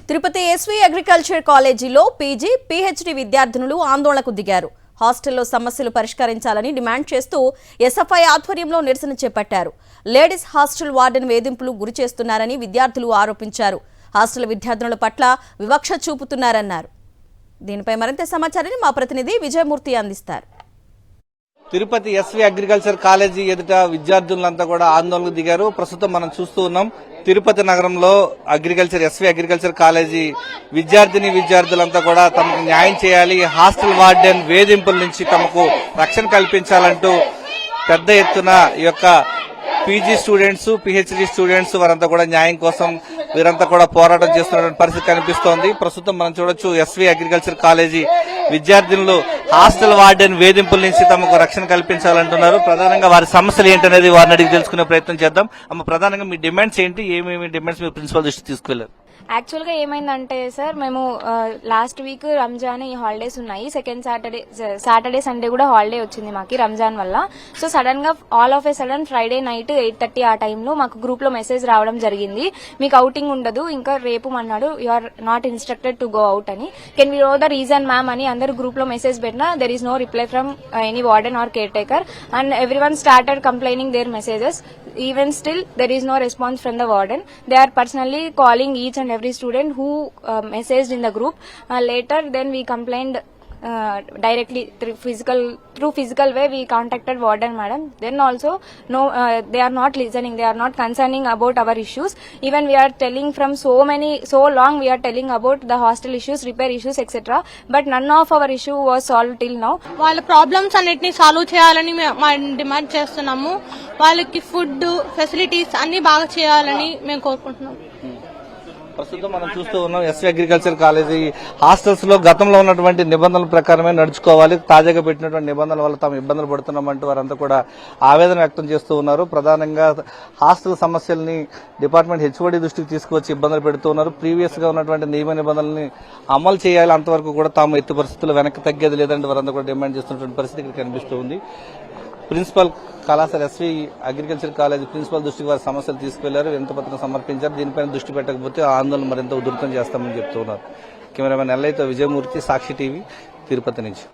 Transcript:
Tirupati SV agriculture కాలేజీలో PG, PhD విద్యార్థినులు ఆందోళనకు దిగారు. హాస్టల్లో సమస్యలు పరిష్కరించాలని డిమాండ్ చేస్తూ ఎస్ఎఫ్ఐ ఆధ్వర్యంలో నిరసన చేపట్టారు. లేడీస్ హాస్టల్ వార్డెన్ వేధింపులు గురి చేస్తున్నారని విద్యార్థులు ఆరోపించారు. హాస్టల్ విద్యార్థినుల పట్ల వివక్ష చూపుతున్నారన్నారు. దీనిపై మరింత సమాచారాన్ని మా ప్రతినిధి విజయమూర్తి అందిస్తారు. తిరుపతి ఎస్వి అగ్రికల్చర్ కాలేజీ ఎదుట విద్యార్థులంతా కూడా ఆందోళనకు దిగారు. ప్రస్తుతం మనం చూస్తూ ఉన్నాం తిరుపతి నగరంలో ఎస్వి అగ్రికల్చర్ కాలేజీ విద్యార్థులంతా కూడా తమకు న్యాయం చేయాలి, హాస్టల్ వార్డెన్ వేధింపుల నుంచి తమకు రక్షణ కల్పించాలంటూ పెద్ద ఎత్తున ఈ యొక్క పీజీ స్టూడెంట్స్, పీహెచ్డీ స్టూడెంట్స్ వారంతా కూడా న్యాయం కోసం వీరంతా కూడా పోరాటం చేస్తున్న పరిస్థితి కనిపిస్తోంది. ప్రస్తుతం మనం చూడొచ్చు ఎస్వి అగ్రికల్చర్ కాలేజీ విద్యార్థులు హాస్టల్ వార్డెన్ వేధింపుల నుంచి తమకు రక్షణ కల్పించాలంటున్నారు. ప్రధానంగా వారి సమస్యలు ఏంటనేది వారిని అడిగి తెలుసుకునే ప్రయత్నం చేద్దాం. ప్రధానంగా మీ డిమాండ్స్ ఏంటి, ఏమేమి డిమాండ్స్ మీ ప్రిన్సిపల్ దృష్టి తీసుకెళ్లారు? యాక్చువల్ గా ఏమైందంటే సార్, మేము లాస్ట్ వీక్ రంజాన్ ఈ హాలిడేస్ ఉన్నాయి. సెకండ్ సాటర్డే సండే కూడా హాలిడే వచ్చింది మాకు రంజాన్ వల్ల. సో సడన్ గా all of A sudden Friday night 8:30 ఆ టైంలో మాకు గ్రూప్ లో మెసేజ్ రావడం జరిగింది. మీకు అవుటింగ్ ఉండదు, ఇంకా రేపు అన్నాడు, you are not instructed to go out అని. Can we know the reason ma'am అని అందరు గ్రూప్ లో మెసేజ్ పెట్టినా there is no reply from any warden or caretaker and everyone started complaining their messages. Even still, there is no response from the warden. They are personally calling each and every student who messaged in the group. Later, then we complained directly through physical way. We contacted warden madam. Then also, no, they are not listening. They are not concerning about our issues. Even we are telling from so long we are telling about the hostel issues, repair issues, etc. But none of our issue was solved till now. వాళ్ళ problems అన్నిటిని solve చేయాలని మేము demand చేస్తున్నాము. వాళ్ళకి food facilities అన్ని బాగా చేయాలని మేము కోరుకుంటున్నాం. ప్రస్తుతం మనం చూస్తూ ఉన్నాం ఎస్వి అగ్రికల్చర్ కాలేజీ హాస్టల్స్ లో గతంలో ఉన్నటువంటి నిబంధనల ప్రకారమే నడుచుకోవాలి, తాజాగా పెట్టినటువంటి నిబంధనల వల్ల తాము ఇబ్బందులు పడుతున్నామంటూ వారంతా కూడా ఆవేదన వ్యక్తం చేస్తూ ఉన్నారు. ప్రధానంగా హాస్టల్ సమస్యల్ని డిపార్ట్మెంట్ హెచ్ఓడి దృష్టికి తీసుకువచ్చి ఇబ్బందులు పెడుతూ ఉన్నారు. ప్రీవియస్ గా ఉన్నటువంటి నియమ నిబంధనల్ని అమలు చేయాలి, అంతవరకు కూడా తాము ఎత్తు పరిస్థితులు వెనక్కి తగ్గేది లేదంటే వారంతా కూడా డిమాండ్ చేస్తున్నటువంటి పరిస్థితి ఇక్కడ కనిపిస్తూ ఉంది. ప్రిన్సిపల్ కళాశాల ఎస్వి అగ్రికల్చర్ కాలేజీ ప్రిన్సిపల్ దృష్టికి వారి సమస్యలు తీసుకువెళ్లారు, వినతిపత్రం సమర్పించారు. దీనిపైన దృష్టి పెట్టకపోతే ఆందోళన మరింత ఉధృతం చేస్తామని చెప్తున్నారు. కెమెరామెన్ ఎల్ఐతో విజయమూర్తి, సాక్షి టీవీ, తిరుపతి నుంచి.